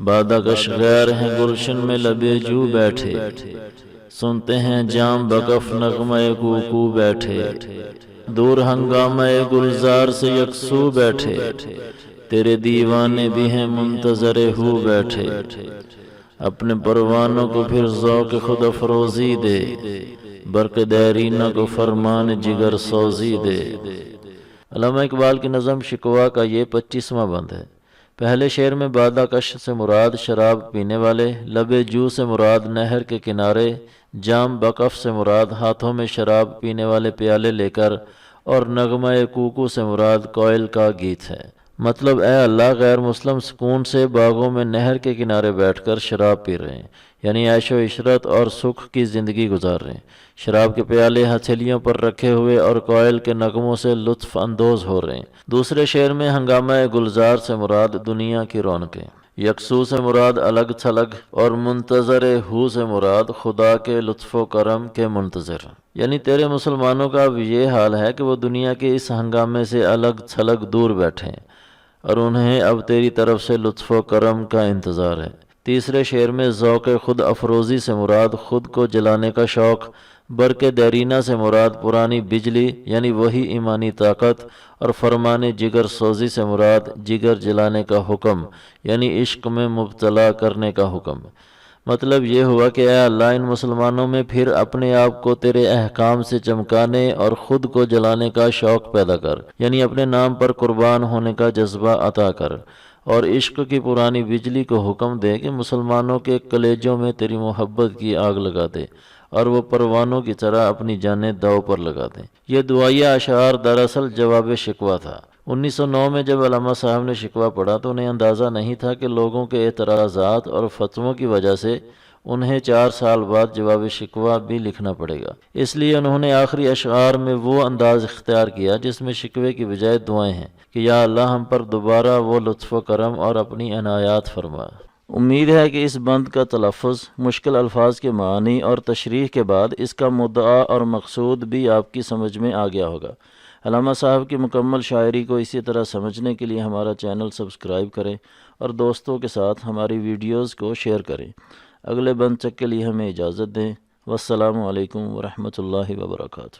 بادکش غیر ہیں گلشن میں لبے جو بیٹھے، سنتے ہیں جام بکف نغمہ کوکو بیٹھے، دور ہنگامہ گلزار سے یکسو بیٹھے، تیرے دیوانے بھی ہیں منتظر ہو بیٹھے، اپنے پروانوں کو پھر ذوق خود افروزی دے، برق دیرینہ کو فرمان جگر سوزی دے۔ علامہ اقبال کی نظم شکوہ کا یہ 25واں بند ہے۔ پہلے شعر میں بادکش سے مراد شراب پینے والے، لب جو سے مراد نہر کے کنارے، جام بکف سے مراد ہاتھوں میں شراب پینے والے پیالے لے کر، اور نغمہ کوکو سے مراد کوئل کا گیت ہے۔ مطلب اے اللہ، غیر مسلم سکون سے باغوں میں نہر کے کنارے بیٹھ کر شراب پی رہے ہیں، یعنی عیش و عشرت اور سکھ کی زندگی گزار رہے ہیں، شراب کے پیالے ہتھیلیوں پر رکھے ہوئے اور کوئل کے نغموں سے لطف اندوز ہو رہے ہیں۔ دوسرے شعر میں ہنگامہ گلزار سے مراد دنیا کی رونقیں، یکسو سے مراد الگ تھلگ، اور منتظر ہو سے مراد خدا کے لطف و کرم کے منتظر، یعنی تیرے مسلمانوں کا اب یہ حال ہے کہ وہ دنیا کے اس ہنگامے سے الگ تھلگ دور بیٹھے ہیں، اور انہیں اب تیری طرف سے لطف و کرم کا انتظار ہے۔ تیسرے شعر میں ذوق خود افروزی سے مراد خود کو جلانے کا شوق، برق دیرینہ سے مراد پرانی بجلی یعنی وہی ایمانی طاقت، اور فرمان جگر سوزی سے مراد جگر جلانے کا حکم یعنی عشق میں مبتلا کرنے کا حکم۔ مطلب یہ ہوا کہ اے اللہ، ان مسلمانوں میں پھر اپنے آپ کو تیرے احکام سے چمکانے اور خود کو جلانے کا شوق پیدا کر، یعنی اپنے نام پر قربان ہونے کا جذبہ عطا کر، اور عشق کی پرانی بجلی کو حکم دے کہ مسلمانوں کے کلیجوں میں تیری محبت کی آگ لگا دے، اور وہ پروانوں کی طرح اپنی جانیں داؤ پر لگا دیں۔ یہ دعائیہ اشعار دراصل جواب شکوہ تھا۔ 1909 میں جب علامہ صاحب نے شکوہ پڑھا تو انہیں اندازہ نہیں تھا کہ لوگوں کے اعتراضات اور فتووں کی وجہ سے انہیں 4 سال بعد جواب شکوہ بھی لکھنا پڑے گا۔ اس لیے انہوں نے آخری اشعار میں وہ انداز اختیار کیا جس میں شکوے کی بجائے دعائیں ہیں کہ یا اللہ، ہم پر دوبارہ وہ لطف و کرم اور اپنی عنایات فرما۔ امید ہے کہ اس بند کا تلفظ، مشکل الفاظ کے معنی اور تشریح کے بعد اس کا مدعا اور مقصود بھی آپ کی سمجھ میں آ گیا ہوگا۔ علامہ صاحب کی مکمل شاعری کو اسی طرح سمجھنے کے لیے ہمارا چینل سبسکرائب کریں اور دوستوں کے ساتھ ہماری ویڈیوز کو شیئر کریں۔ اگلے بند تک کے لیے ہمیں اجازت دیں۔ والسلام علیکم ورحمۃ اللہ وبرکاتہ۔